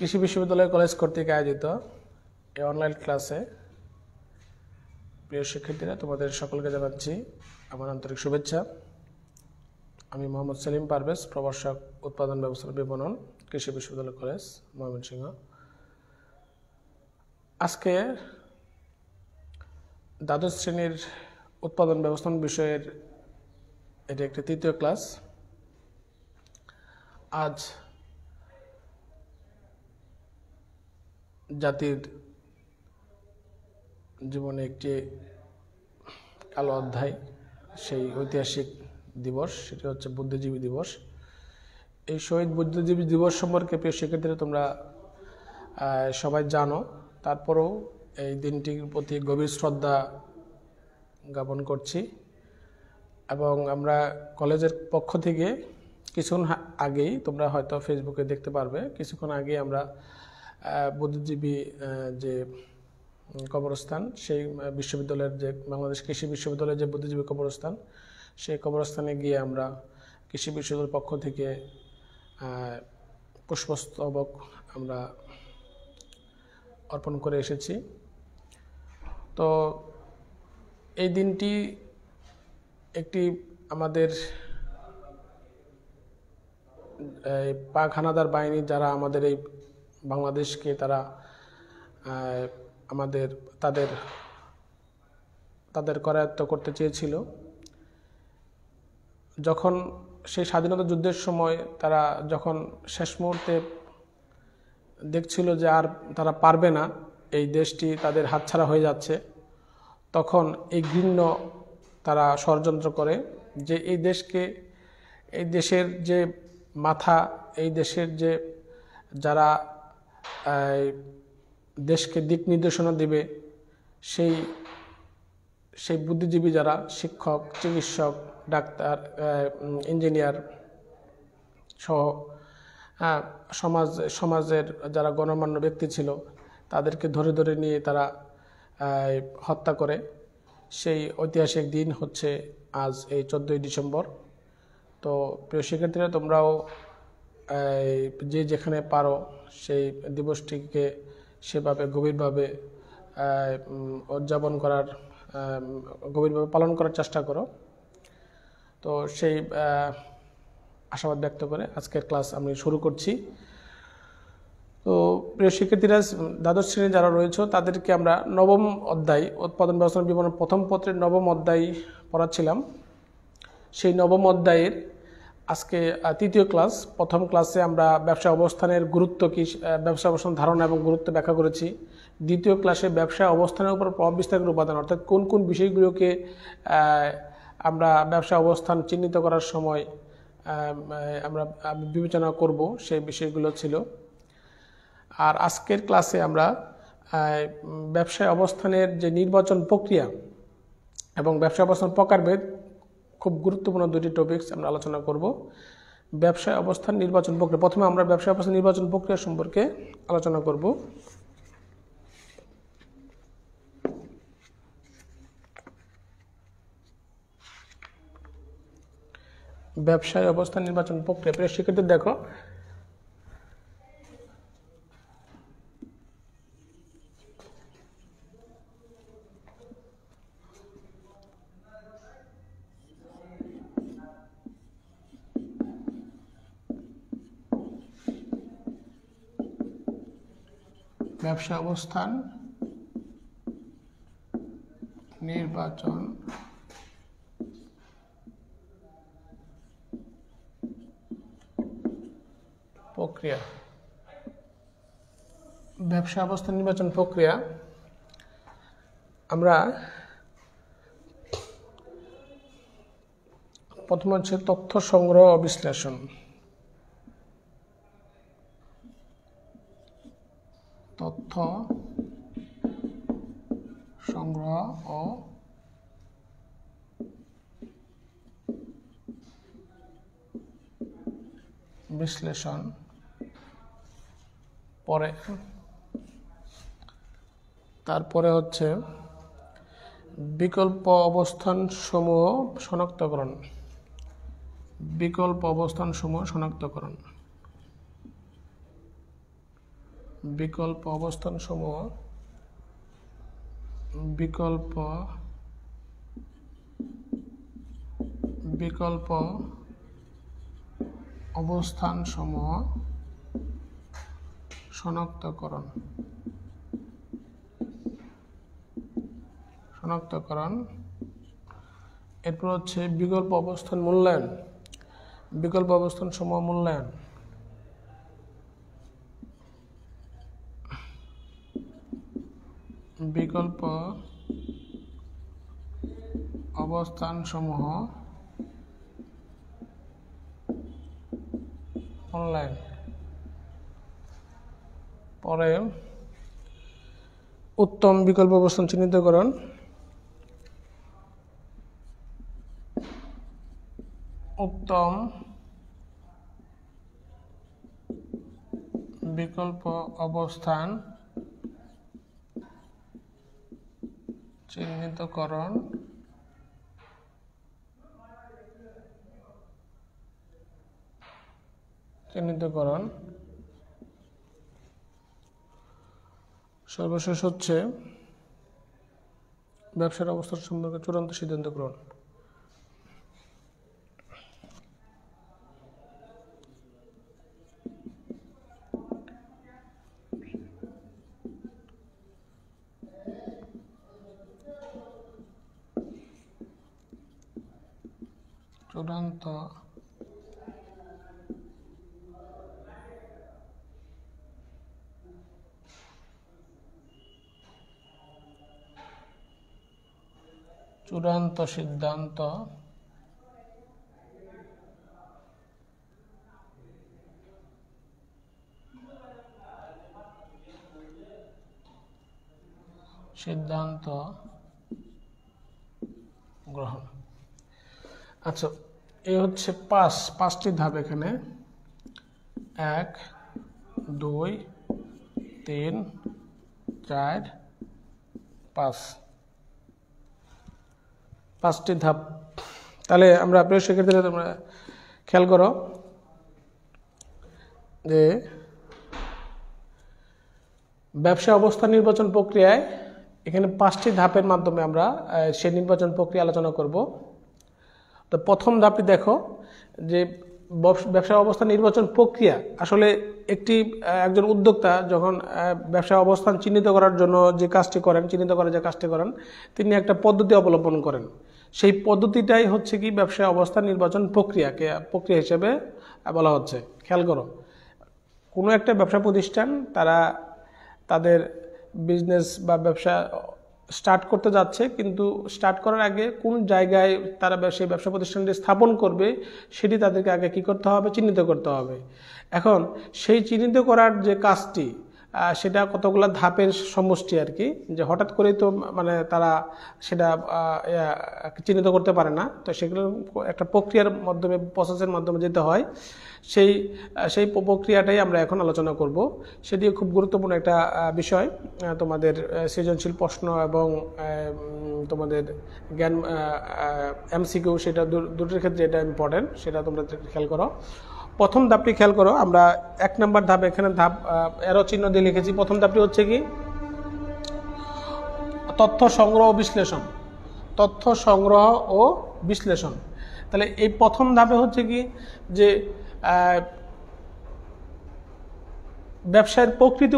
কৃষি বিশ্ববিদ্যালয় কলেজ কর্তৃক আয়োজিত এই অনলাইন ক্লাসে প্রিয় শিক্ষার্থীরা, তোমাদের সকলকে জানাচ্ছি আমার আন্তরিক শুভেচ্ছা। আমি মোহাম্মদ সেলিম পারভেজ, প্রভাষক, উৎপাদন ব্যবস্থাপনা বিপণন, কৃষি বিশ্ববিদ্যালয় কলেজ, ময়মনসিংহ। আজকে দ্বাদশ শ্রেণীর উৎপাদন ব্যবস্থাপনা বিষয়ের এটি একটি তৃতীয় ক্লাস। আজ জাতির জীবনে একটি কালো অধ্যায়, সেই ঐতিহাসিক দিবস, সেটি হচ্ছে বুদ্ধিজীবী দিবস। এই শহীদ বুদ্ধিজীবী দিবস সম্পর্কে প্রিয় শিক্ষার্থীরা তোমরা সবাই জানো, তারপরেও এই দিনটির প্রতি গভীর শ্রদ্ধা জ্ঞাপন করছি। এবং আমরা কলেজের পক্ষ থেকে কিছুক্ষণ আগেই, তোমরা হয়তো ফেসবুকে দেখতে পারবে, কিছুক্ষণ আগে আমরা বুদ্ধিজীবী যে কবরস্থান, সেই বিশ্ববিদ্যালয়ের যে বাংলাদেশ কৃষি বিশ্ববিদ্যালয়ের যে বুদ্ধিজীবী কবরস্থান, সেই কবরস্থানে গিয়ে আমরা কৃষি বিশ্ববিদ্যালয়ের পক্ষ থেকে পুষ্পস্তবক আমরা অর্পণ করে এসেছি। তো এই দিনটি একটি আমাদের পাক হানাদার বাহিনী, যারা আমাদের এই বাংলাদেশকে তারা তাদের করায়ত্ত করতে চেয়েছিল, যখন সেই স্বাধীনতা যুদ্ধের সময় তারা যখন শেষ মুহূর্তে দেখছিল যে আর তারা পারবে না, এই দেশটি তাদের হাতছাড়া হয়ে যাচ্ছে, তখন এই ঘৃণ্য তারা ষড়যন্ত্র করে যে এই দেশের যে মাথা, এই দেশের যে যারা দেশকে দিক নির্দেশনা দিবে, সেই বুদ্ধিজীবী যারা শিক্ষক, চিকিৎসক, ডাক্তার, ইঞ্জিনিয়ার সহ সমাজের যারা গণ্যমান্য ব্যক্তি ছিল, তাদেরকে ধরে ধরে নিয়ে তারা হত্যা করে। সেই ঐতিহাসিক দিন হচ্ছে আজ এই 14ই ডিসেম্বর। তো প্রিয় শিক্ষার্থীরা, তোমরাও যে যেখানে পারো সেই দিবসটিকে সেভাবে গভীরভাবে উদযাপন করার, গভীরভাবে পালন করার চেষ্টা করো। তো সেই আশাবাদ ব্যক্ত করে আজকের ক্লাস আমি শুরু করছি। তো প্রিয় শিক্ষার্থীরা, দ্বাদশ শ্রেণী যারা রয়েছে তাদেরকে আমরা নবম অধ্যায়, উৎপাদন ব্যবস্থাপনা বিপণন প্রথম পত্রের নবম অধ্যায় পড়াচ্ছিলাম। সেই নবম অধ্যায়ের আজকে তৃতীয় ক্লাস। প্রথম ক্লাসে আমরা ব্যবসা অবস্থানের গুরুত্ব কি, ব্যবসা অবস্থান ধারণা এবং গুরুত্ব ব্যাখ্যা করেছি। দ্বিতীয় ক্লাসে ব্যবসা অবস্থানের উপর প্রভাব বিস্তারের উপাদান, অর্থাৎ কোন কোন বিষয়গুলোকে আমরা ব্যবসা অবস্থান চিহ্নিত করার সময় আমরা বিবেচনা করব, সেই বিষয়গুলো ছিল। আর আজকের ক্লাসে আমরা ব্যবসায় অবস্থানের যে নির্বাচন প্রক্রিয়া এবং ব্যবসা অবস্থান প্রকারভেদ, খুব গুরুত্বপূর্ণ দুটি টপিকস আমরা আলোচনা করব। ব্যবসায় অবস্থান নির্বাচন প্রক্রিয়া, প্রথমে আমরা ব্যবসায় অবস্থান নির্বাচন প্রক্রিয়া সম্পর্কে আলোচনা করব। ব্যবসায় অবস্থান নির্বাচন প্রক্রিয়া, প্রিয় শিক্ষার্থী দেখো, ব্যবসা অবস্থান নির্বাচন প্রক্রিয়া। ব্যবসা অবস্থান নির্বাচন প্রক্রিয়া আমরা প্রথম হচ্ছে তথ্য সংগ্রহ ও বিশ্লেষণ। তথ্য সংগ্রহ ও বিশ্লেষণ, তারপরে হচ্ছে বিকল্প অবস্থান সমূহ শনাক্তকরণ। বিকল্প অবস্থান সমূহ শনাক্তকরণ। বিকল্প অবস্থান সমূহ বিকল্প বিকল্প অবস্থান সমূহ শনাক্তকরণ এরপর হচ্ছে বিকল্প অবস্থান মূল্যায়ন, বিকল্প অবস্থান সমূহ মূল্যায়ন, বিকল্প অবস্থান সমূহ মূল্যায়ন। পরে উত্তম বিকল্প অবস্থান চিহ্নিতকরণ, উত্তম বিকল্প অবস্থান চিহ্নিতকরণ, সর্বশেষ হচ্ছে ব্যবসার অবস্থা সম্পর্কে চূড়ান্ত সিদ্ধান্ত গ্রহণ। চূড়ান্ত সিদ্ধান্ত গ্রহণ। আচ্ছা, এই হচ্ছে পাঁচটি ধাপ এখানে, 1 2 3 4 5, পাঁচটি ধাপ। তাহলে আমরা প্রিয় শিক্ষার্থীরা তোমরা খেয়াল করো যে ব্যবসা অবস্থা নির্বাচন প্রক্রিয়ায় এখানে 5টি ধাপের মাধ্যমে আমরা সেই নির্বাচন প্রক্রিয়া আলোচনা করব। তো প্রথম ধাপটি দেখো যে ব্যবসা অবস্থান নির্বাচন প্রক্রিয়া আসলে একজন উদ্যোক্তা যখন ব্যবসা অবস্থান চিহ্নিত করার জন্য যে কাজটি করেন, তিনি একটা পদ্ধতি অবলম্বন করেন। সেই পদ্ধতিটাই হচ্ছে কি ব্যবসা অবস্থান নির্বাচন প্রক্রিয়া হিসেবে বলা হচ্ছে। খেয়াল করো, কোনো একটা ব্যবসা প্রতিষ্ঠান তাদের বিজনেস বা ব্যবসা স্টার্ট করতে যাচ্ছে, কিন্তু স্টার্ট করার আগে কোন জায়গায় তারা সেই ব্যবসা প্রতিষ্ঠানটি স্থাপন করবে সেটি তাদেরকে আগে কি করতে হবে, চিহ্নিত করতে হবে। এখন সেই চিহ্নিত করার যে কাজটি সেটা কতগুলো ধাপের সমষ্টি আর কি, যে হঠাৎ করেই তো মানে তারা সেটা চিহ্নিত করতে পারে না। তো সেগুলো একটা প্রক্রিয়ার মাধ্যমে, প্রসেসের মাধ্যমে যেতে হয়। সেই প্রক্রিয়াটাই আমরা এখন আলোচনা করব। সেটি খুব গুরুত্বপূর্ণ একটা বিষয়। তোমাদের সৃজনশীল প্রশ্ন এবং তোমাদের জ্ঞান এমসিকিউ, সেটা দুটোর ক্ষেত্রে এটা ইম্পর্টেন্ট, সেটা তোমরা খেয়াল করো। প্রথম ধাপটি খেয়াল করো, আমরা 1 নম্বর ধাপ, এখানে ধাপ এরো চিহ্ন দিয়ে লিখেছি। প্রথম ধাপটি হচ্ছে কি তথ্য সংগ্রহ ও বিশ্লেষণ। তাহলে এই প্রথম ধাপে হচ্ছে কি যে ব্যবসার প্রকৃতি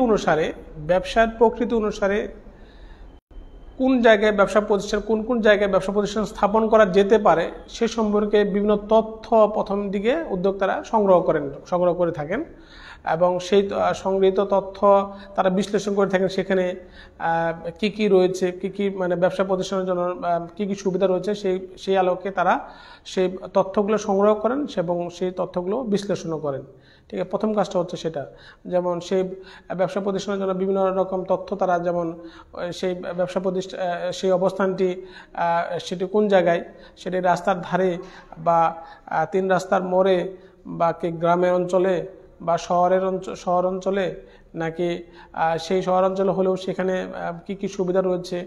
অনুসারে কোন জায়গায় ব্যবসা প্রতিষ্ঠান স্থাপন করা যেতে পারে সে সম্পর্কে বিভিন্ন তথ্য প্রথম দিকে উদ্যোক্তারা সংগ্রহ করে থাকেন, এবং সেই সংগৃহীত তথ্য তারা বিশ্লেষণ করে থাকেন। সেখানে কি রয়েছে, কি মানে ব্যবসা প্রতিষ্ঠানের জন্য কি সুবিধা রয়েছে, সেই আলোকে তারা সেই তথ্যগুলো সংগ্রহ করেন এবং সেই তথ্যগুলো বিশ্লেষণও করেন। ঠিক আছে, প্রথম কাজটা হচ্ছে সেটা। যেমন সেই ব্যবসা প্রতিষ্ঠানের জন্য বিভিন্ন রকম তথ্য তারা, যেমন সেই অবস্থানটি সেটি কোন জায়গায়, সেটি রাস্তার ধারে বা 3 রাস্তার মোড়ে, বা কি গ্রামের অঞ্চলে বা শহর অঞ্চলে, নাকি সেই শহরাঞ্চলে হলেও সেখানে কি সুবিধা রয়েছে,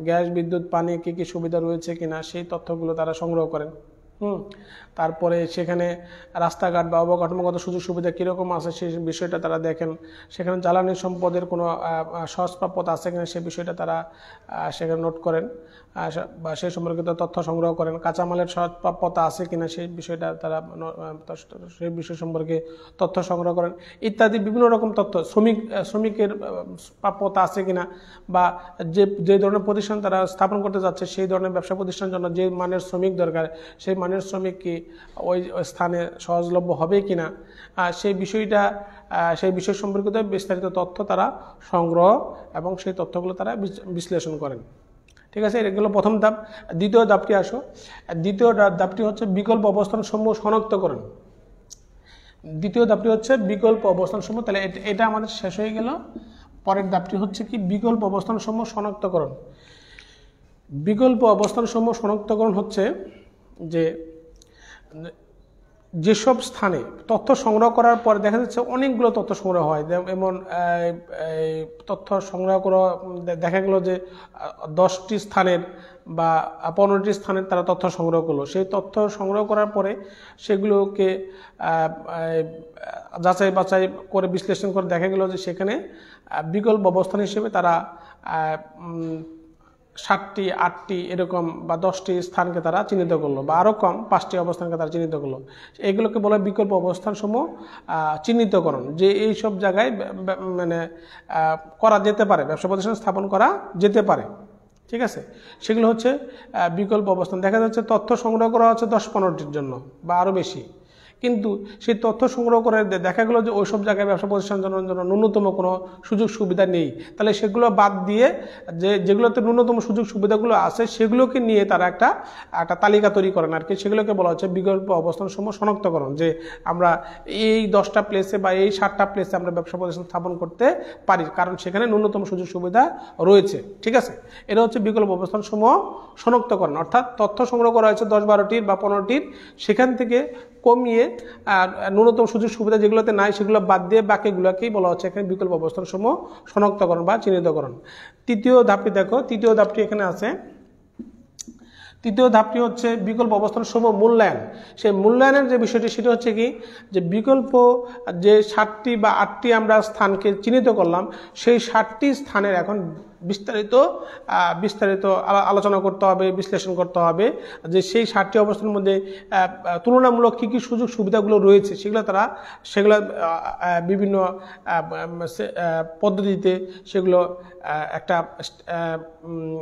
গ্যাস, বিদ্যুৎ, পানি কি সুবিধা রয়েছে কিনা, সেই তথ্যগুলো তারা সংগ্রহ করেন। তারপরে সেখানে রাস্তাঘাট বা অবকাঠামোগত সুযোগ সুবিধা কীরকম আছে সেই বিষয়টা তারা দেখেন, সেখানে জ্বালানি সম্পদের কোনো সহজপ্রাপ্যতা আছে কিনা সেই বিষয়টা তারা সেখানে নোট করেন বা সেই সম্পর্কিত তথ্য সংগ্রহ করেন, কাঁচামালের সহজপ্রাপ্যতা আছে কিনা সেই বিষয়টা তারা সেই বিষয় সম্পর্কে তথ্য সংগ্রহ করেন ইত্যাদি বিভিন্ন রকম তথ্য, শ্রমিকের প্রাপ্যতা আছে কিনা বা যে ধরনের প্রতিষ্ঠান তারা স্থাপন করতে যাচ্ছে সেই ধরনের ব্যবসা প্রতিষ্ঠানের জন্য যে মানের শ্রমিক দরকার সেই মানের শ্রমিক কি ওই স্থানে সহজলভ্য হবে কিনা সেই বিষয় সম্পর্কিত বিস্তারিত তথ্য তারা সংগ্রহ এবং সেই তথ্যগুলো তারা বিশ্লেষণ করেন। ঠিক আছে, এগুলো প্রথম ধাপ। দ্বিতীয় ধাপটি আসো। দ্বিতীয় ধাপটি হচ্ছে বিকল্প অবস্থানসমূহ শনাক্তকরণ। দ্বিতীয় ধাপটি হচ্ছে বিকল্প অবস্থানসমূহ। তাহলে এটা আমাদের শেষ হয়ে গেল। পরের ধাপটি হচ্ছে কি বিকল্প অবস্থানসমূহ শনাক্তকরণ। বিকল্প অবস্থানসমূহ শনাক্তকরণ হচ্ছে যেসব স্থানে তথ্য সংগ্রহ করার পর দেখা যাচ্ছে অনেকগুলো তথ্য সংগ্রহ হয়, যেমন তথ্য সংগ্রহ করা দেখা গেল যে 10টি স্থানের বা 15টি স্থানের তারা তথ্য সংগ্রহ করলো। সেই তথ্য সংগ্রহ করার পরে সেগুলোকে যাচাই বাছাই করে বিশ্লেষণ করে দেখা গেল যে সেখানে বিকল্প অবস্থান হিসেবে তারা 7টি 8টি এরকম বা 10টি স্থানকে তারা চিহ্নিত করলো বা আরও কম 5টি অবস্থানকে তারা চিহ্নিত করলো। এগুলোকে বলা হয় বিকল্প অবস্থানসমূহ চিহ্নিতকরণ, যে এই সব জায়গায় মানে করা যেতে পারে, ব্যবসা প্রতিষ্ঠান স্থাপন করা যেতে পারে। ঠিক আছে, সেগুলো হচ্ছে বিকল্প অবস্থান। দেখা যাচ্ছে তথ্য সংগ্রহ করা হচ্ছে 10-15টির জন্য বা আরও বেশি, কিন্তু সেই তথ্য সংগ্রহ করে দেখা গেলো যে ওইসব জায়গায় ব্যবসা প্রতিষ্ঠানের জন্য ন্যূনতম কোনো সুযোগ সুবিধা নেই। তাহলে সেগুলো বাদ দিয়ে যেগুলোতে ন্যূনতম সুযোগ সুবিধাগুলো আছে সেগুলোকে নিয়ে তারা একটা তালিকা তৈরি করেন আর কি। সেগুলোকে বলা হচ্ছে বিকল্প অবস্থানসমূহ শনাক্তকরণ, যে আমরা এই 10টা প্লেসে বা এই 7টা প্লেসে আমরা ব্যবসা প্রতিষ্ঠান স্থাপন করতে পারি, কারণ সেখানে ন্যূনতম সুযোগ সুবিধা রয়েছে। ঠিক আছে, এটা হচ্ছে বিকল্প অবস্থানসমূহ শনাক্তকরণ। অর্থাৎ তথ্য সংগ্রহ করা হয়েছে 10-12টির বা 15টির, সেখান থেকে কমিয়ে ন্যূনতম সুযোগ সুবিধা যেগুলোতে নাই সেগুলো বাদ দিয়ে বাকিগুলোকেই বলা হচ্ছে এখানে বিকল্প অবস্থানসমূহ শনাক্তকরণ বা চিহ্নিতকরণ। তৃতীয় ধাপটি দেখো, তৃতীয় ধাপটি এখানে আছে। তৃতীয় ধাপটি হচ্ছে বিকল্প অবস্থানসমূহ মূল্যায়ন। সেই মূল্যায়নের যে বিষয়টি সেটা হচ্ছে কি, যে বিকল্প যে 7টি বা 8টি আমরা স্থানকে চিহ্নিত করলাম সেই 7টি স্থানের এখন বিস্তারিত আলোচনা করতে হবে, বিশ্লেষণ করতে হবে যে সেই 7টি অবস্থানের মধ্যে তুলনামূলক কী কী সুযোগ সুবিধাগুলো রয়েছে সেগুলো বিভিন্ন পদ্ধতিতে সেগুলো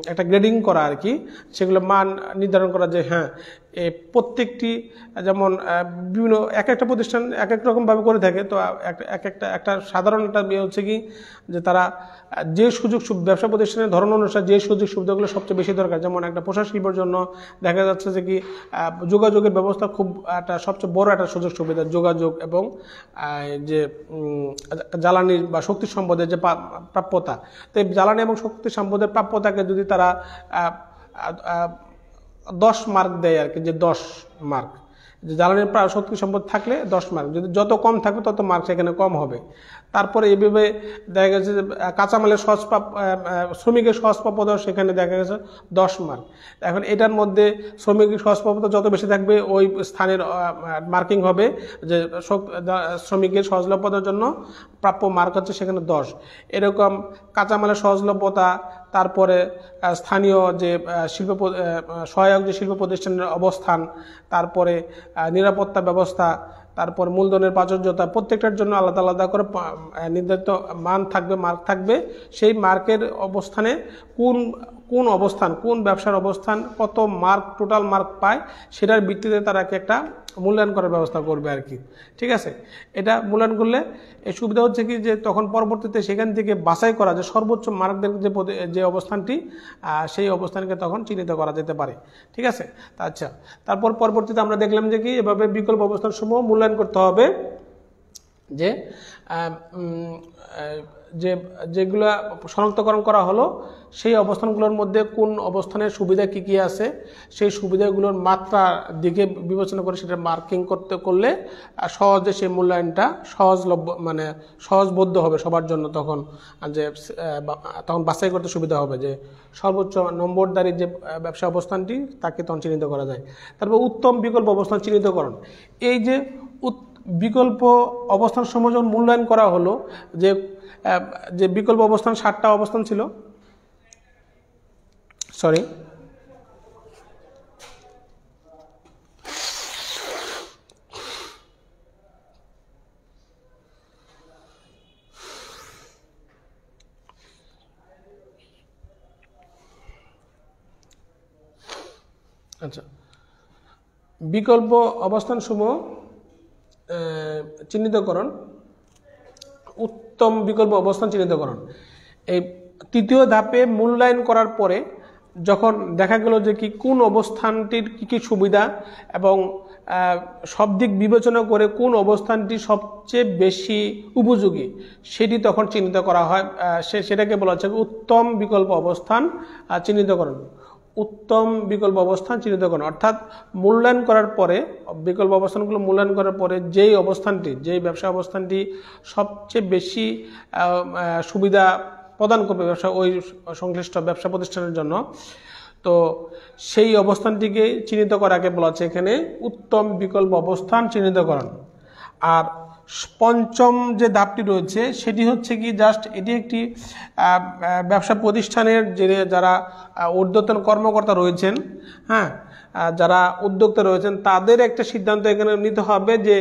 একটা গ্রেডিং করা আর কি, সেগুলো মান নির্ধারণ করা যে হ্যাঁ প্রত্যেকটি, যেমন বিভিন্ন একটা প্রতিষ্ঠান এক রকমভাবে করে থাকে। তো একটা সাধারণ একটা হচ্ছে কি যে তারা যে ব্যবসা প্রতিষ্ঠানের ধরন অনুসারে যে সুযোগ সুবিধাগুলো সবচেয়ে বেশি দরকার, যেমন একটা পোশাক শিল্পের জন্য দেখা যাচ্ছে যে কি যোগাযোগের ব্যবস্থা খুব একটা সবচেয়ে বড় একটা সুযোগ সুবিধা, যোগাযোগ এবং যে জ্বালানি বা শক্তি সম্পদের যে প্রাপ্যতা। তো এই জ্বালানি এবং শক্তি সম্পদের প্রাপ্যতাকে যদি তারা 10 মার্ক দেয় আর কি, যে 10 মার্ক, যে জ্বালানির শক্তি সম্পদ থাকলে 10 মার্ক, যদি যত কম থাকবে তত মার্ক সেখানে কম হবে। তারপরে এইভাবে দেখা গেছে যে কাঁচামালের শ্রমিকের সহজপ্রাপ্যতা সেখানে দেখা গেছে 10 মার্ক। এখন এটার মধ্যে শ্রমিকের সহজপ্রাপ্যতা যত বেশি থাকবে ওই স্থানের মার্কিং হবে, যে শ্রমিকের সহজলভ্যতার জন্য প্রাপ্য মার্ক হচ্ছে সেখানে 10। এরকম কাঁচামালের সহজলভ্যতা, তারপরে স্থানীয় যে সহায়ক যে শিল্প প্রতিষ্ঠানের অবস্থান, তারপরে নিরাপত্তা ব্যবস্থা, তারপর মূলধনের প্রাচুর্যতা, প্রত্যেকটার জন্য আলাদা আলাদা করে নির্ধারিত মান থাকবে, মার্ক থাকবে। সেই মার্কের অবস্থানে কোন অবস্থান, কোন ব্যবসার অবস্থান কত মার্ক, টোটাল মার্ক পায়, সেটার ভিত্তিতে তারা একটা মূল্যায়ন করার ব্যবস্থা করবে আর কি। ঠিক আছে, এটা মূল্যায়ন করলে এই সুবিধা হচ্ছে কি যে তখন পরবর্তীতে সেখান থেকে বাছাই করা যে সর্বোচ্চ মার্কদের যে অবস্থানটি সেই অবস্থানকে তখন চিহ্নিত করা যেতে পারে। ঠিক আছে, আচ্ছা, তারপর পরবর্তীতে আমরা দেখলাম যে কি এভাবে বিকল্প অবস্থানসমূহ মূল্যায়ন করতে হবে। যে আহ, উম, আহ, যে যেগুলো শনাক্তকরণ করা হলো সেই অবস্থানগুলোর মধ্যে কোন অবস্থানের সুবিধা কী কী আছে সেই সুবিধাগুলোর মাত্রা দিকে বিবেচনা করে সেটা মার্কিং করলে সহজে সেই মূল্যায়নটা সহজলভ্য মানে সহজবোধ্য হবে সবার জন্য তখন যে তখন বাছাই করতে সুবিধা হবে যে সর্বোচ্চ নম্বরদারি যে ব্যবসা অবস্থানটি তাকে তখন চিহ্নিত করা যায়। তারপর উত্তম বিকল্প অবস্থান চিহ্নিতকরণ, এই যে বিকল্প অবস্থান সমূহ যখন মূল্যায়ন করা হলো যে যে বিকল্প অবস্থান 7টা অবস্থান ছিল, সরি আচ্ছা, বিকল্প অবস্থান সমূহ চিহ্নিতকরণ, উত্তম বিকল্প অবস্থান চিহ্নিতকরণ। এই তৃতীয় ধাপে মূল্যায়ন করার পরে যখন দেখা গেল যে কি কোন অবস্থানটির কি কি সুবিধা এবং সব দিক বিবেচনা করে কোন অবস্থানটি সবচেয়ে বেশি উপযোগী সেটি তখন চিহ্নিত করা হয়, সেটাকে বলা হচ্ছে উত্তম বিকল্প অবস্থান চিহ্নিতকরণ। উত্তম বিকল্প অবস্থান চিহ্নিতকরণ অর্থাৎ মূল্যায়ন করার পরে বিকল্প অবস্থানগুলো মূল্যায়ন করার পরে যেই ব্যবসা অবস্থানটি সবচেয়ে বেশি সুবিধা প্রদান করবে ওই সংশ্লিষ্ট ব্যবসা প্রতিষ্ঠানের জন্য, তো সেই অবস্থানটিকে চিহ্নিত করাকে বলা হচ্ছে এখানে উত্তম বিকল্প অবস্থান চিহ্নিতকরণ। আর পঞ্চম যে ধাপটি রয়েছে সেটি হচ্ছে কি জাস্ট এটি একটি ব্যবসা প্রতিষ্ঠানের যারা ঊর্ধ্বতন কর্মকর্তা রয়েছেন, হ্যাঁ, যারা উদ্যোক্তা রয়েছেন তাদের একটা সিদ্ধান্ত এখানে নিতে হবে যে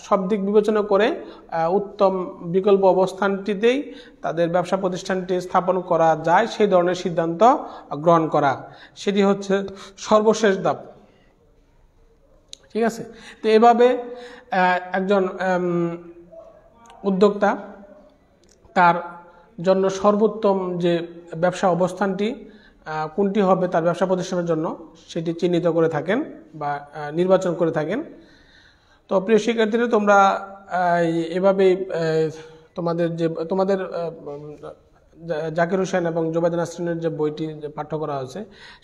সব দিক বিবেচনা করে উত্তম বিকল্প অবস্থানটিতেই তাদের ব্যবসা প্রতিষ্ঠানটি স্থাপন করা যায় সেই ধরনের সিদ্ধান্ত গ্রহণ করা, সেটি হচ্ছে সর্বশেষ ধাপ। ঠিক আছে, তো এভাবে একজন উদ্যোক্তা তার জন্য সর্বোত্তম যে ব্যবসা অবস্থানটি কোনটি হবে তার ব্যবসা প্রতিষ্ঠানের জন্য সেটি চিহ্নিত করে থাকেন বা নির্বাচন করে থাকেন। তো প্রিয় শিক্ষার্থীরা, তোমরা এভাবেই তোমাদের জাকির হোসেন এবং জোবায়েদ নাসরিনের যে বইটি পাঠ্য করা হয়েছে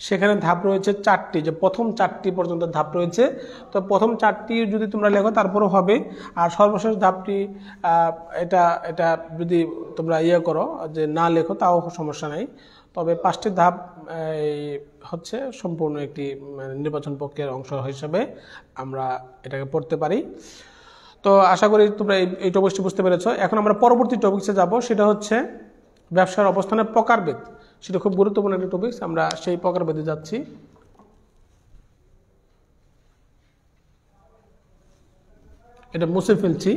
সেখানে ধাপ রয়েছে 4টি, যে প্রথম 4টি পর্যন্ত ধাপ রয়েছে। তো প্রথম 4টি যদি তোমরা লেখো তারপরও হবে, আর সর্বশেষ ধাপটি এটা যদি তোমরা করো যে না লেখো তাও সমস্যা নাই, তবে 5টি ধাপ হচ্ছে সম্পূর্ণ একটি নির্বাচন প্রক্রিয়ার অংশ হিসেবে আমরা এটাকে পড়তে পারি। তো আশা করি তোমরা এই টপিকটি বুঝতে পেরেছো। এখন আমরা পরবর্তী টপিকসে যাব, সেটা হচ্ছে ব্যবসার অবস্থানের প্রকারভেদ। সেটা খুব গুরুত্বপূর্ণ একটি টপিক, আমরা সেই প্রকারভেদে যাচ্ছি। এটা মুছে ফেলছি।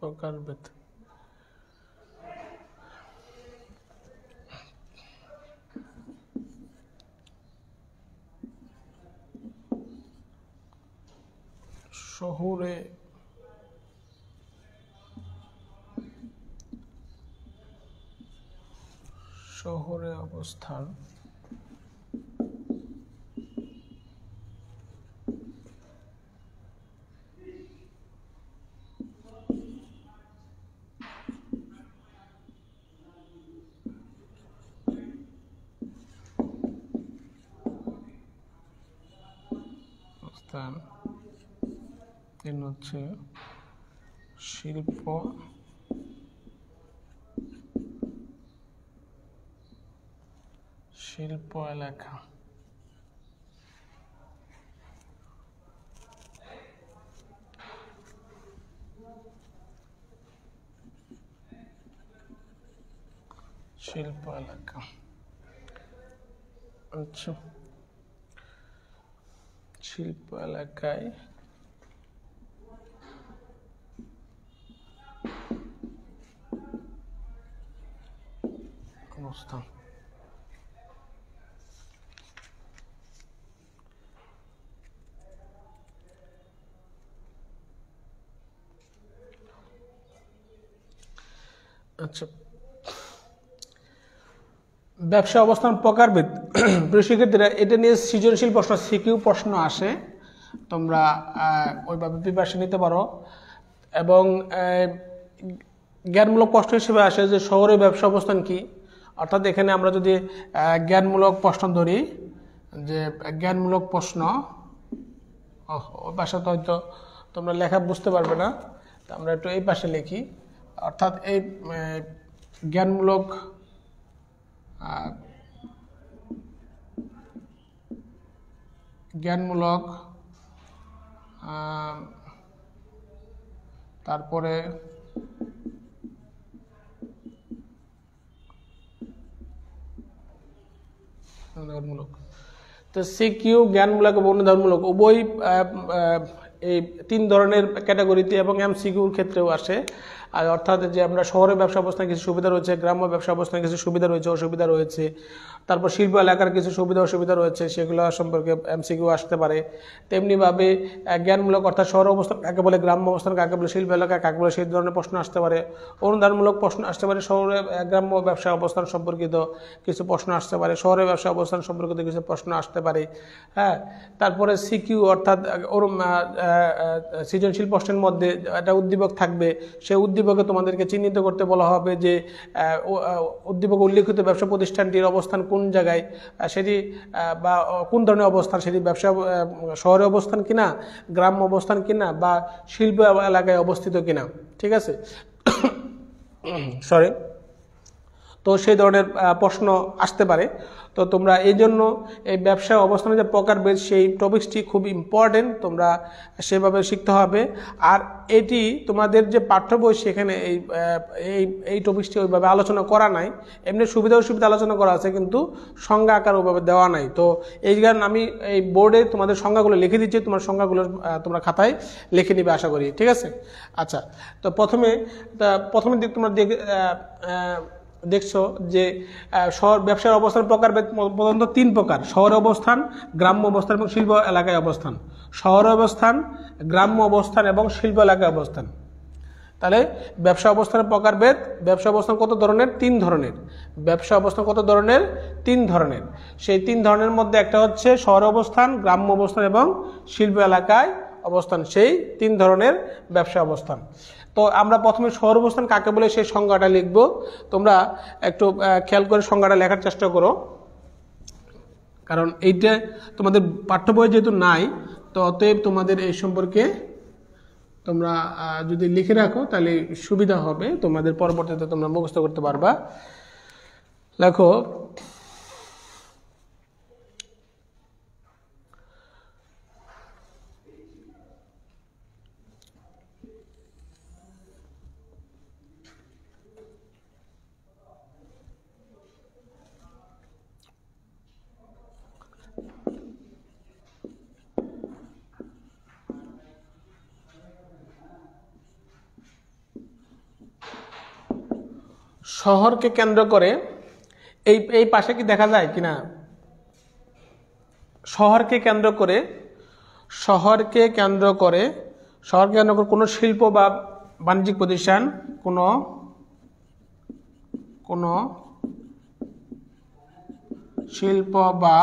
প্রকারভেদ শহুরে অবস্থান প্রতিষ্ঠান, তিন হচ্ছে শিল্প এলাকা। শিল্প এলাকা, আচ্ছা শিল্প এলাকায় অবস্থান। আচ্ছা, ব্যবসা অবস্থান প্রকারভেদ। প্রিয় শিক্ষার্থীরা, এটা নিয়ে সৃজনশীল প্রশ্ন, সিকিউ প্রশ্ন আসে, তোমরা ওইভাবে প্রিপারেশন নিতে পারো। এবং জ্ঞানমূলক প্রশ্ন হিসেবে আসে যে শহরে ব্যবসা অবস্থান কি। অর্থাৎ এখানে আমরা যদি জ্ঞানমূলক প্রশ্ন ধরি, যে জ্ঞানমূলক প্রশ্ন, ওই পাশে তো হয়তো তোমরা লেখা বুঝতে পারবে না, আমরা একটু এই পাশে লিখি। অর্থাৎ এই জ্ঞানমূলক তারপরে তো সিকিউ জ্ঞানমূলক এবং অনুধাবনমূলক উভয় এই তিন ধরনের ক্যাটাগরিতে এবং এমসিকিউর ক্ষেত্রেও আসে। আর অর্থাৎ যে আমরা শহরে ব্যবসা অবস্থানে কিছু সুবিধা রয়েছে, গ্রাম্য ব্যবসা অবস্থানে কিছু সুবিধা রয়েছে, অসুবিধা রয়েছে, তারপর শিল্প এলাকার কিছু সুবিধা অসুবিধা রয়েছে, সেগুলো সম্পর্কে এমসিকিউ আসতে পারে। তেমনিভাবে জ্ঞানমূলক অর্থাৎ শহর অবস্থান কাকে বলে, গ্রাম্য অবস্থান কাকে বলে, শিল্প এলাকা কাকে বলে, সেই ধরনের প্রশ্ন আসতে পারে। অনুদানমূলক প্রশ্ন আসতে পারে, শহরে গ্রাম্য ব্যবসা অবস্থান সম্পর্কিত কিছু প্রশ্ন আসতে পারে, শহরে ব্যবসা অবস্থান সম্পর্কিত কিছু প্রশ্ন আসতে পারে। হ্যাঁ, তারপরে সিকিউ অর্থাৎ সৃজনশীল প্রশ্নের মধ্যে একটা উদ্দীপক থাকবে, সেই উদ্দীপকে তোমাদেরকে চিহ্নিত করতে বলা হবে যে উদ্দীপক উল্লেখিত ব্যবসা প্রতিষ্ঠানটির অবস্থান কোন জায়গায়, সেটি বা কোন ধরনের অবস্থান, সেটি ব্যবসা শহরে অবস্থান কিনা, গ্রাম্য অবস্থান কিনা, বা শিল্প এলাকায় অবস্থিত কিনা। ঠিক আছে, সরি। তো সেই ধরনের প্রশ্ন আসতে পারে। তো তোমরা এই জন্য এই ব্যবসা অবস্থানের যে প্রকারভেদ, সেই টপিকসটি খুব ইম্পর্টেন্ট, তোমরা সেভাবে শিখতে হবে। আর এটি তোমাদের যে পাঠ্য বই, সেখানে এই টপিকসটি ওইভাবে আলোচনা করা নাই। এমনি সুবিধা অসুবিধা আলোচনা করা আছে, কিন্তু সংজ্ঞা আকার ওইভাবে দেওয়া নাই। তো এই কারণে আমি এই বোর্ডে তোমাদের সংজ্ঞাগুলো লিখে দিচ্ছি, তোমার সংজ্ঞাগুলো তোমরা খাতায় লিখে নিবে আশা করি। ঠিক আছে, আচ্ছা। তো প্রথমে দিক তোমরা দেখছো যে শহর ব্যবসার অবস্থান প্রকারভেদ প্রধানত তিন প্রকার: শহর অবস্থান, গ্রাম্য অবস্থান এবং শিল্প এলাকায় অবস্থান। শহর অবস্থান, গ্রাম্য অবস্থান এবং শিল্প এলাকায় অবস্থান। তাহলে ব্যবসা অবস্থানের প্রকারভেদ, ব্যবসা অবস্থান কত ধরনের? তিন ধরনের। ব্যবসা অবস্থান কত ধরনের? তিন ধরনের। সেই তিন ধরনের মধ্যে একটা হচ্ছে শহর অবস্থান, গ্রাম্য অবস্থান এবং শিল্প এলাকায় অবস্থান। সেই তিন ধরনের ব্যবসা অবস্থান। তো আমরা প্রথমে শহর অবস্থান কাকে বলে সেই সংজ্ঞাটা লিখব। তোমরা একটু খেয়াল করে সংজ্ঞাটা লেখার চেষ্টা করো, কারণ এইটা তোমাদের পাঠ্য বই যেহেতু নাই, তো অতএব তোমাদের এই সম্পর্কে তোমরা যদি লিখে রাখো তাহলে সুবিধা হবে, তোমাদের পরবর্তীতে তোমরা মুখস্থ করতে পারবা। লেখো, শহরকে কেন্দ্র করে, এই পাশে কি দেখা যায় কিনা? শহরকে কেন্দ্র করে কোনো শিল্প বা বাণিজ্যিক প্রতিষ্ঠান, কোনো শিল্প বা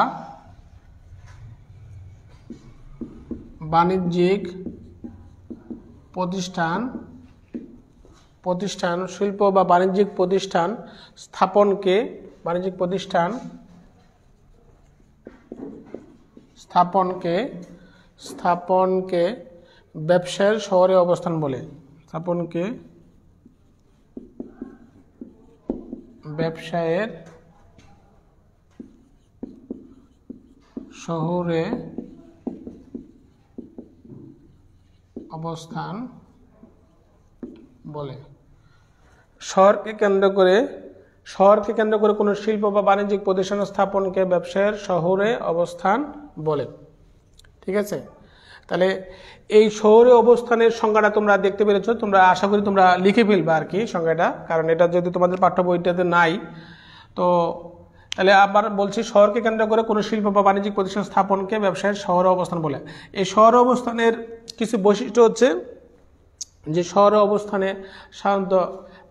বাণিজ্যিক প্রতিষ্ঠান শিল্প বা বাণিজ্যিক প্রতিষ্ঠান স্থাপনকে স্থাপনকে ব্যবসায়ের শহরে অবস্থান বলে। স্থাপনকে ব্যবসায়ের শহরে অবস্থান বলে। শহরকে কেন্দ্র করে কোনো শিল্প বা বাণিজ্যিক প্রতিষ্ঠান স্থাপনকে ব্যবসায়ের শহরে অবস্থান বলে। ঠিক আছে, তাহলে এই শহরে অবস্থানের সংজ্ঞাটা তোমরা দেখতে পেরেছো, তোমরা আশা করি তোমরা লিখে ফেলবে আর কি সংজ্ঞাটা, কারণ এটা যদি তোমাদের পাঠ্য বইটাতে নাই। তো তাহলে আবার বলছি, শহরকে কেন্দ্র করে কোনো শিল্প বা বাণিজ্যিক প্রতিষ্ঠান স্থাপনকে ব্যবসায়ের শহরে অবস্থান বলে। এই শহর অবস্থানের কিছু বৈশিষ্ট্য হচ্ছে যে শহর অবস্থানে সাধারণত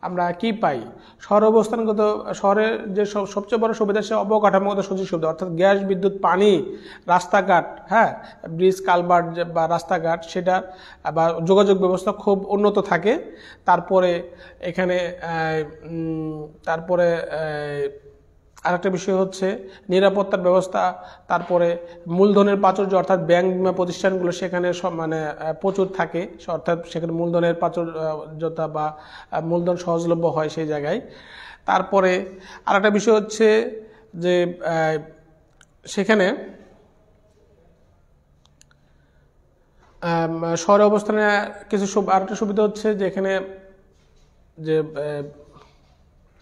আমরা কি পাই। শহর অবস্থানগত শহরের যে সবচেয়ে বড় সুবিধা সে অবকাঠামোগত সুযোগ সুবিধা, অর্থাৎ গ্যাস, বিদ্যুৎ, পানি, রাস্তাঘাট, হ্যাঁ, ব্রিজ, কালভার্ট বা রাস্তাঘাট, সেটা বা যোগাযোগ ব্যবস্থা খুব উন্নত থাকে। তারপরে এখানে আরেকটা বিষয় হচ্ছে নিরাপত্তার ব্যবস্থা। তারপরে মূলধনের প্রাচুর্য, অর্থাৎ ব্যাংক বিমা প্রতিষ্ঠানগুলো সেখানে সব প্রচুর থাকে, অর্থাৎ সেখানে মূলধনের প্রাচুর্যতা বা মূলধন সহজলভ্য হয় সেই জায়গায়। তারপরে আরেকটা বিষয় হচ্ছে যে সেখানে শহরে অবস্থানে কিছু আরেকটা সুবিধা হচ্ছে যে এখানে যে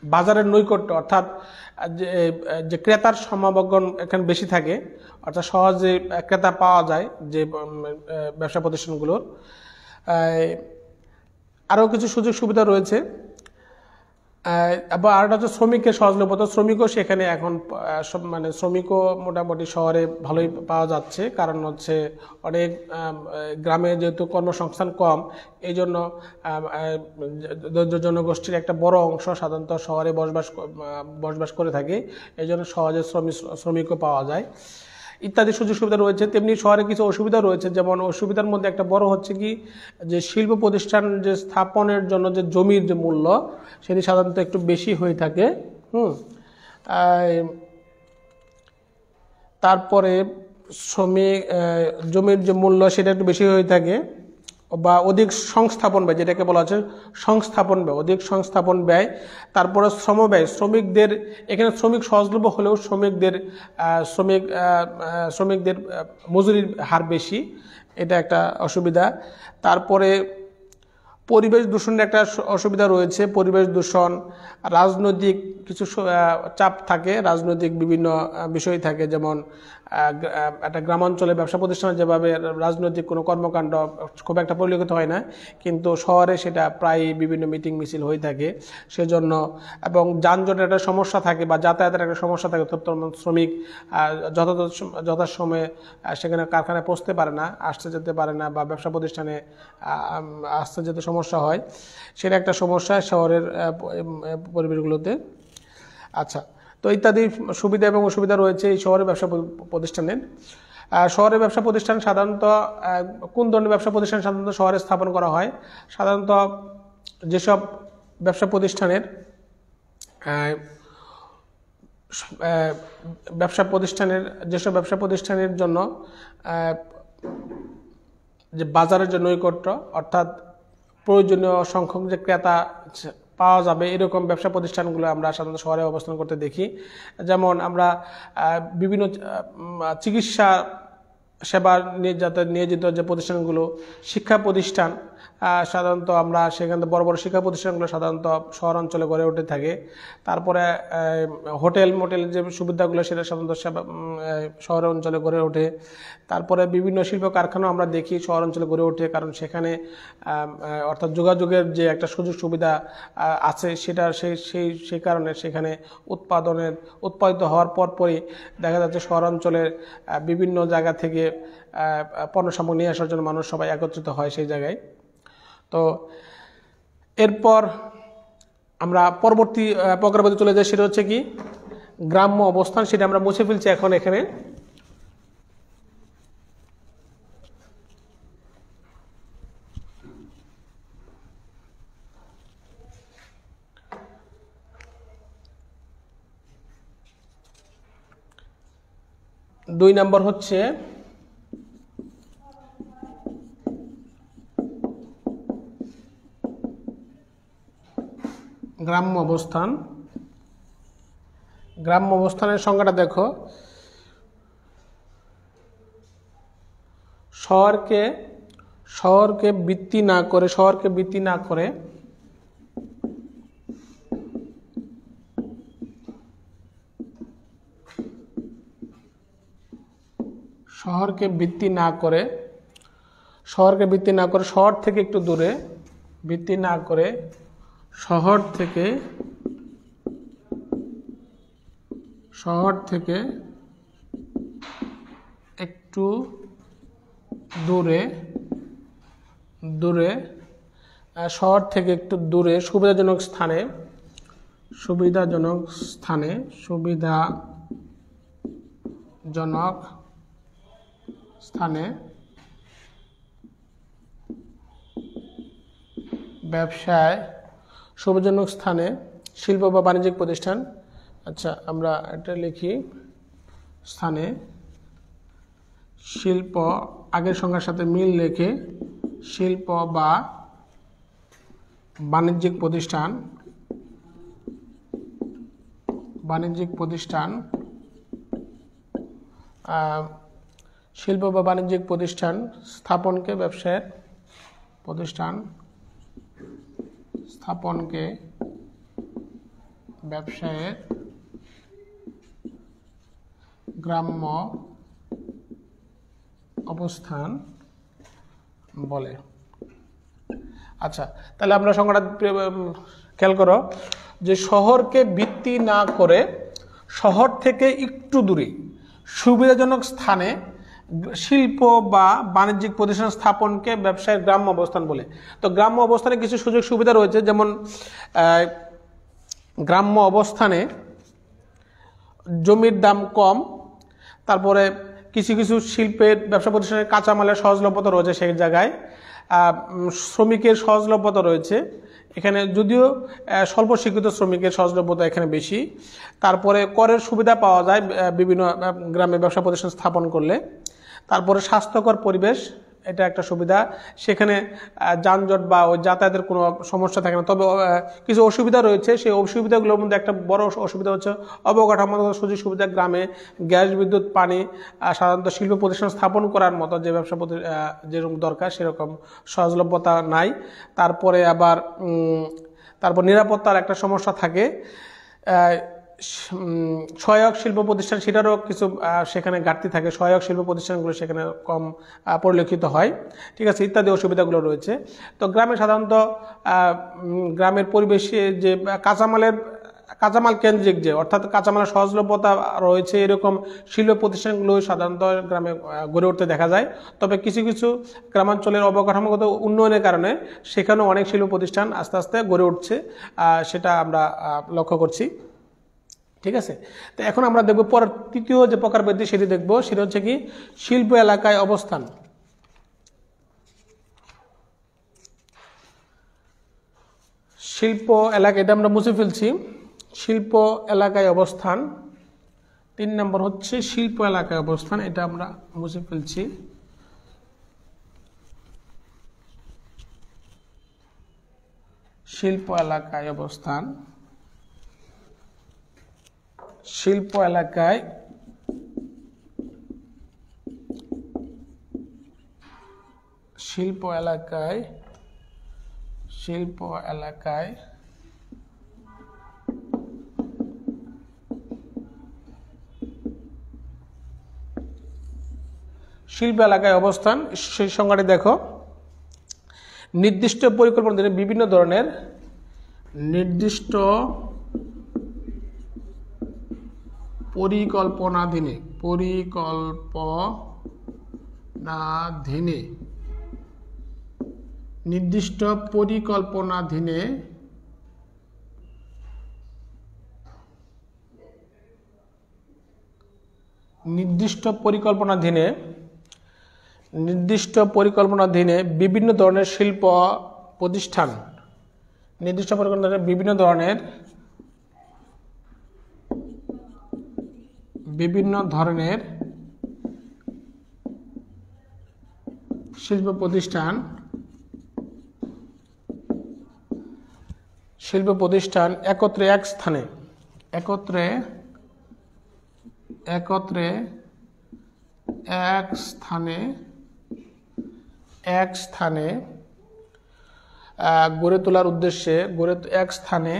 বাজারের নৈকট্য, অর্থাৎ যে ক্রেতার সমাগম এখানে বেশি থাকে, অর্থাৎ সহজে ক্রেতা পাওয়া যায় যে ব্যবসা প্রতিষ্ঠানগুলোর। আরও কিছু সুযোগ সুবিধা রয়েছে। আবার আরেকটা হচ্ছে শ্রমিকের সহজলভ্যতা। শ্রমিকও সেখানে এখন শ্রমিকও মোটামুটি শহরে ভালোই পাওয়া যাচ্ছে, কারণ হচ্ছে অনেক গ্রামে যেহেতু কর্মসংস্থান কম, এই জন্য দরিদ্র জনগোষ্ঠীর একটা বড় অংশ সাধারণত শহরে বসবাস করে থাকে, এই জন্য সহজে শ্রমিকও পাওয়া যায় ইত্যাদি সুযোগ সুবিধা রয়েছে। তেমনি শহরে কিছু অসুবিধা রয়েছে, যেমন অসুবিধার মধ্যে একটা বড় হচ্ছে কি যে শিল্প প্রতিষ্ঠান যে স্থাপনের জন্য যে জমির যে মূল্য সেটি সাধারণত একটু বেশি হয়ে থাকে। তারপরে জমির যে মূল্য সেটা একটু বেশি হয়ে থাকে, বা অধিক সংস্থাপন ব্যয়, যেটাকে বলা হচ্ছে সংস্থাপন ব্যয়, অধিক সংস্থাপন ব্যয়। তারপরে শ্রম ব্যয়, শ্রমিকদের এখানে শ্রমিক সহজলভ্য হলেও শ্রমিকদের মজুরির হার বেশি, এটা একটা অসুবিধা। তারপরে পরিবেশ দূষণের একটা অসুবিধা রয়েছে। পরিবেশ দূষণ, রাজনৈতিক কিছু চাপ থাকে, রাজনৈতিক বিভিন্ন বিষয় থাকে, যেমন একটা গ্রামাঞ্চলে ব্যবসা প্রতিষ্ঠানে যেভাবে রাজনৈতিক কোনো কর্মকাণ্ড খুব একটা পরিলক্ষিত হয় না, কিন্তু শহরে সেটা প্রায় বিভিন্ন মিটিং মিছিল হয়ে থাকে সেজন্য, এবং যানজটের একটা সমস্যা থাকে বা যাতায়াতের একটা সমস্যা থাকে। শ্রমিক যথাসময়ে সেখানে কারখানায় পৌঁছতে পারে না, আসতে যেতে পারে না, বা ব্যবসা প্রতিষ্ঠানে আসতে যেতে সমস্যা হয়, সেটা একটা সমস্যা শহরের পরিবেশগুলোতে। আচ্ছা, তো ইত্যাদি সুবিধা এবং অসুবিধা রয়েছে এই শহরের ব্যবসা প্রতিষ্ঠানের। শহরের ব্যবসা প্রতিষ্ঠান সাধারণত কোন ধরনের ব্যবসা প্রতিষ্ঠান সাধারণত শহরে স্থাপন করা হয়? সাধারণত যেসব ব্যবসা প্রতিষ্ঠানের জন্য যে বাজারের যে নৈকট্য, অর্থাৎ প্রয়োজনীয় সংখ্যক যে ক্রেতা পাওয়া যাবে, এরকম ব্যবসা প্রতিষ্ঠানগুলো আমরা সাধারণত শহরে অবস্থান করতে দেখি। যেমন আমরা বিভিন্ন চিকিৎসা সেবা নিয়োজিত যে প্রতিষ্ঠানগুলো, শিক্ষা প্রতিষ্ঠান, সাধারণত আমরা সেখানে বড় বড় শিক্ষা প্রতিষ্ঠানগুলো সাধারণত শহর অঞ্চলে গড়ে উঠে থাকে। তারপরে হোটেল মোটেলের যে সুবিধাগুলো সেটা সাধারণত শহর অঞ্চলে গড়ে ওঠে। তারপরে বিভিন্ন শিল্প কারখানা আমরা দেখি শহর অঞ্চলে গড়ে ওঠে, কারণ সেখানে অর্থাৎ যোগাযোগের যে একটা সুযোগ সুবিধা আছে সেটা সেই কারণে সেখানে উৎপাদিত হওয়ার পরই দেখা যাচ্ছে শহর অঞ্চলের বিভিন্ন জায়গা থেকে পণ্য সামগ্রী নিয়ে আসার জন্য মানুষ সবাই একত্রিত হয় সেই জায়গায়। তো এরপর আমরা পরবর্তী প্রকারভেদে চলে যাই, সেটা হচ্ছে কি গ্রাম্য অবস্থান। সেটা আমরা মুছে ফেলছি এখন এখানে। দুই নম্বর হচ্ছে গ্রাম্য অবস্থান। গ্রাম্য অবস্থানের সংজ্ঞাটা দেখো, শহরকে ভিত্তি না করে শহর থেকে একটু দূরে, শহর থেকে একটু দূরে সুবিধাজনক স্থানে ব্যবসায় সুবিধাজনক স্থানে শিল্প বা বাণিজ্যিক প্রতিষ্ঠান। আচ্ছা, আমরা এটা লিখি, স্থানে শিল্প, আগের সংখ্যার সাথে মিল রেখে শিল্প বা বাণিজ্যিক প্রতিষ্ঠান শিল্প বা বাণিজ্যিক প্রতিষ্ঠান স্থাপনকে ব্যবসায়ের গ্রাম্য অবস্থান বলে। আচ্ছা, তাহলে আমরা সংজ্ঞাটা খেয়াল করো যে শহরকে ভিত্তি না করে শহর থেকে একটু দূরে সুবিধাজনক স্থানে শিল্প বা বাণিজ্যিক প্রতিষ্ঠান স্থাপনকে ব্যবসায়ের গ্রাম্য অবস্থান বলে। তো গ্রাম্য অবস্থানে কিছু সুযোগ সুবিধা রয়েছে, যেমন গ্রাম্য অবস্থানে জমির দাম কম, তারপরে কিছু শিল্পের ব্যবসা প্রতিষ্ঠানের কাঁচামালের সহজলভ্যতা রয়েছে, সেই জায়গায় শ্রমিকের সহজলভ্যতা রয়েছে এখানে, যদিও স্বল্প শিক্ষিত শ্রমিকের সহজলভ্যতা এখানে বেশি। তারপরে করের সুবিধা পাওয়া যায় বিভিন্ন গ্রামে ব্যবসা প্রতিষ্ঠান স্থাপন করলে। তারপরে স্বাস্থ্যকর পরিবেশ, এটা একটা সুবিধা, সেখানে যানজট বা ওই যাতায়াতের কোনো সমস্যা থাকে না। তবে কিছু অসুবিধা রয়েছে, সেই অসুবিধাগুলোর মধ্যে একটা বড় অসুবিধা হচ্ছে অবকাঠামোগত সুযোগ সুবিধা। গ্রামে গ্যাস, বিদ্যুৎ, পানি, সাধারণত শিল্প প্রতিষ্ঠান স্থাপন করার মতো যে ব্যবসা যেরকম দরকার সেরকম সহজলভ্যতা নাই। তারপরে আবার নিরাপত্তার একটা সমস্যা থাকে। সহায়ক শিল্প প্রতিষ্ঠান, সেটারও কিছু সেখানে ঘাটতি থাকে, সহায়ক শিল্প প্রতিষ্ঠানগুলো সেখানে কম পরিলক্ষিত হয়, ঠিক আছে, ইত্যাদি অসুবিধাগুলো রয়েছে। তো গ্রামে সাধারণত গ্রামের পরিবেশে যে কাঁচামাল কেন্দ্রিক, যে অর্থাৎ কাঁচামালের সহজলভ্যতা রয়েছে, এরকম শিল্প প্রতিষ্ঠানগুলো সাধারণত গ্রামে গড়ে উঠতে দেখা যায়। তবে কিছু গ্রামাঞ্চলের অবকাঠামোগত উন্নয়নের কারণে সেখানেও অনেক শিল্প প্রতিষ্ঠান আস্তে আস্তে গড়ে উঠছে, সেটা আমরা লক্ষ্য করছি, ঠিক আছে। তো এখন আমরা দেখব পরের তৃতীয় যে প্রকারভেদ, সেটি দেখব, সেটা হচ্ছে কি শিল্প এলাকায় অবস্থান। শিল্প এলাকা, এটা আমরা মুছে ফেলছি, শিল্প এলাকায় অবস্থান। 3 নম্বর হচ্ছে শিল্প এলাকায় অবস্থান, এটা আমরা মুছে ফেলছি। শিল্প এলাকায় অবস্থান, শিল্প এলাকায় শিল্প এলাকায় অবস্থান, সেই সংজ্ঞাটি দেখো, নির্দিষ্ট পরিকল্পনাধীনে বিভিন্ন ধরনের পরিকল্পনাধীনে বিভিন্ন ধরনের শিল্প প্রতিষ্ঠান, বিভিন্ন ধরনের শিল্প প্রতিষ্ঠান শিল্প প্রতিষ্ঠান একত্রে এক স্থানে একত্রে একত্রে এক স্থানে গড়ে তোলার উদ্দেশ্যে এক স্থানে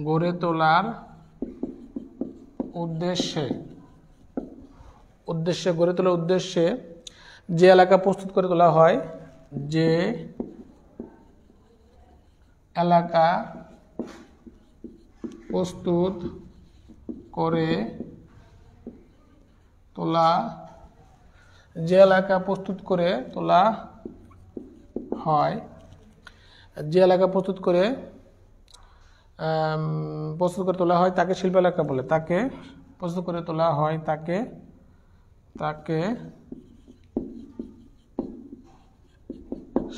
গড়ে তোলার উদ্দেশ্যে যে এলাকা প্রস্তুত করে তোলা হয় যে এলাকা প্রস্তুত করে তোলা হয় তাকে শিল্প এলাকা বলে তাকে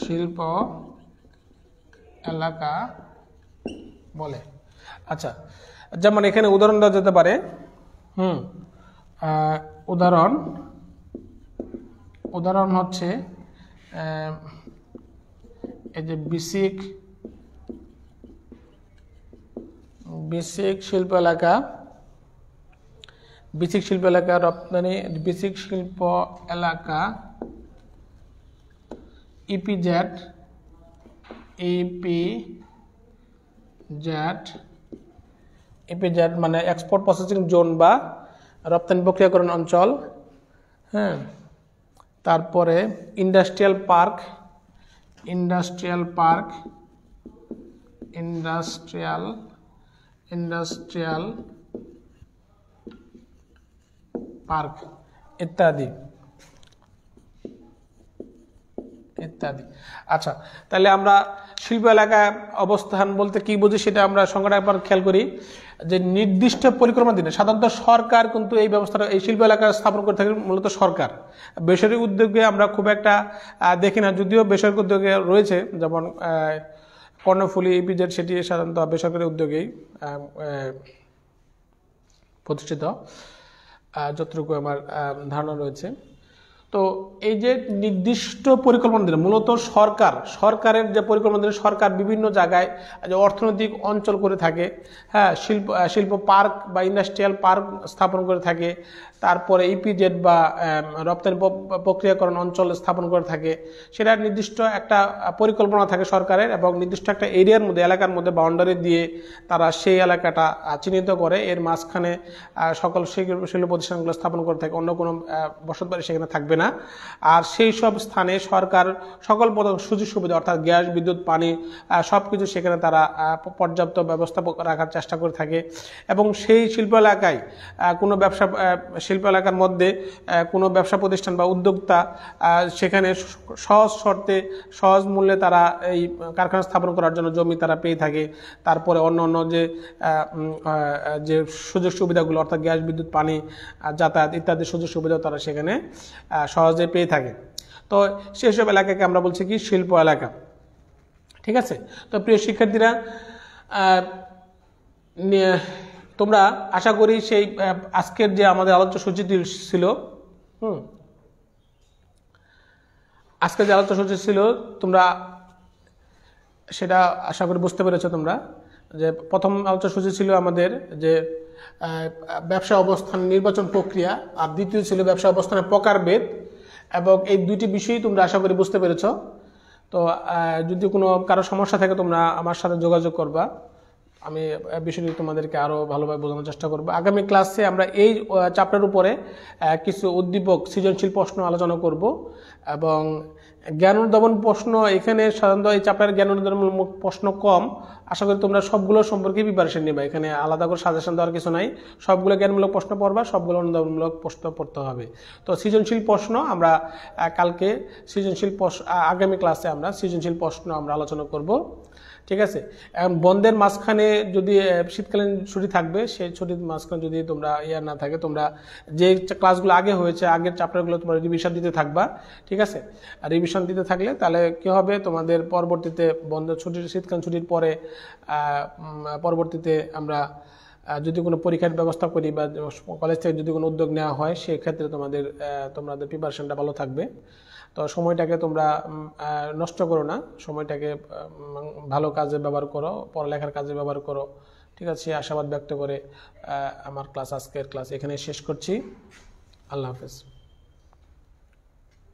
শিল্প এলাকা বলে। আচ্ছা, যেমন এখানে উদাহরণ দেওয়া যেতে পারে। উদাহরণ হচ্ছে এই যে বেসিক শিল্প এলাকা রপ্তানি বেসিক শিল্প এলাকা ইপিজেড মানে এক্সপোর্ট প্রসেসিং জোন বা রপ্তানি প্রক্রিয়াকরণ অঞ্চল। হ্যাঁ, তারপরে ইন্ডাস্ট্রিয়াল পার্ক ইত্যাদি। আচ্ছা, তাহলে আমরা শিল্প এলাকা অবস্থান বলতে কি বুঝি সেটা আমরা সংজ্ঞাটা একবার খেয়াল করি। যে নির্দিষ্ট পরিকল্পনা দিনে সাধারণত সরকার কিন্তু এই ব্যবস্থাটা এই শিল্প এলাকা স্থাপন করে থাকে, মূলত সরকার। বেসরকারি উদ্যোগে আমরা খুব একটা দেখি না, যদিও বেসরকারি উদ্যোগে রয়েছে, যেমন কর্ণফুলী ইপিজেড, সেটি সাধারণত বেসরকারি উদ্যোগেই প্রতিষ্ঠিত, যতটুকু আমার ধারণা রয়েছে। তো এই যে নির্দিষ্ট পরিকল্পনা দিলে মূলত সরকারের যে পরিকল্পনা দিলে সরকার বিভিন্ন জায়গায় যে অর্থনৈতিক অঞ্চল করে থাকে, হ্যাঁ, শিল্প পার্ক বা ইন্ডাস্ট্রিয়াল পার্ক স্থাপন করে থাকে, তারপরে ইপিজেড বা রপ্তানি প্রক্রিয়াকরণ অঞ্চল স্থাপন করে থাকে। সেটা নির্দিষ্ট একটা পরিকল্পনা থাকে সরকারের, এবং নির্দিষ্ট একটা এরিয়ার মধ্যে এলাকার মধ্যে বাউন্ডারি দিয়ে তারা সেই এলাকাটা চিহ্নিত করে। এর মাঝখানে সকল শিল্প প্রতিষ্ঠানগুলো স্থাপন করে থাকে, অন্য কোনো বসতবাড়ি সেখানে থাকবে না। আর সেই সব স্থানে সরকার সকল সুযোগ সুবিধা অর্থাৎ গ্যাস, বিদ্যুৎ, পানি সবকিছু সেখানে তারা পর্যাপ্ত ব্যবস্থা রাখার চেষ্টা করে থাকে। এবং সেই শিল্প এলাকার মধ্যে কোনো ব্যবসা প্রতিষ্ঠান বা উদ্যোক্তা সেখানে সহজ শর্তে সহজ মূল্যে তারা এই কারখানা স্থাপন করার জন্য জমি তারা পেয়ে থাকে। তারপরে অন্য যে সুযোগ সুবিধাগুলো অর্থাৎ গ্যাস, বিদ্যুৎ, পানি, যাতায়াত ইত্যাদি সুযোগ সুবিধাও তারা সেখানে সহজে পেয়ে থাকে। তো সেসব এলাকাকে আমরা বলছি কি শিল্প এলাকা। ঠিক আছে, তো প্রিয় শিক্ষার্থীরা, তোমরা আশা করি সেই আজকের যে আমাদের আলোচ্য সূচি ছিল, আজকের যে আলোচ্য সূচি ছিল তোমরা সেটা আশা করি বুঝতে পেরেছো। তোমরা যে প্রথম আলোচ্য সূচি ছিল আমাদের যে ব্যবসা অবস্থান নির্বাচন প্রক্রিয়া, আর দ্বিতীয় ছিল ব্যবসা অবস্থানের প্রকারভেদ, এবং এই দুইটি বিষয়ই তোমরা আশা করি বুঝতে পেরেছ। তো যদি কোনো কারো সমস্যা থাকে তোমরা আমার সাথে যোগাযোগ করবা, আমি বিষয়টি তোমাদেরকে আরও ভালোভাবে বোঝানোর চেষ্টা করব। আগামী ক্লাসে আমরা এই চ্যাপ্টারের উপরে কিছু উদ্দীপক সৃজনশীল প্রশ্ন আলোচনা করব, এবং জ্ঞান অনুধাবন প্রশ্ন এখানে সাধারণত এই চ্যাপ্টারের জ্ঞান অনুধাবনমূলক প্রশ্ন কম। আশা করি তোমরা সবগুলো সম্পর্কে প্রিপারেশন নেবা, এখানে আলাদা করে সাজেশন দেওয়ার কিছু নাই, সবগুলো জ্ঞানমূলক প্রশ্ন পড়বা, সবগুলো অনুধাবনমূলক প্রশ্ন পড়তে হবে। তো সৃজনশীল প্রশ্ন আমরা কালকে আগামী ক্লাসে আমরা সৃজনশীল প্রশ্ন আমরা আলোচনা করব। ঠিক আছে, বন্ধের মাঝখানে যদি শীতকালীন ছুটি থাকবে, সেই ছুটির মাঝখানে যদি তোমরা না থাকে, তোমরা যে ক্লাসগুলো আগে হয়েছে আগের চ্যাপ্টারগুলো তোমরা রিভিশন দিতে থাকবা। ঠিক আছে, আর রিভিশন দিতে থাকলে তাহলে কি হবে, তোমাদের পরবর্তীতে শীতকালীন ছুটির পরে পরবর্তীতে আমরা যদি কোনো পরীক্ষার ব্যবস্থা করি বা কলেজ থেকে যদি কোনো উদ্যোগ নেওয়া হয়, সেই ক্ষেত্রে তোমাদের প্রিপারেশনটা ভালো থাকবে। তো সময়টাকে তোমরা নষ্ট করো না, সময়টাকে ভালো কাজে ব্যবহার করো, পড়ালেখার কাজে ব্যবহার করো। ঠিক আছে, আশাবাদ ব্যক্ত করে আমার আজকের ক্লাস এখানে শেষ করছি। আল্লাহ হাফেজ।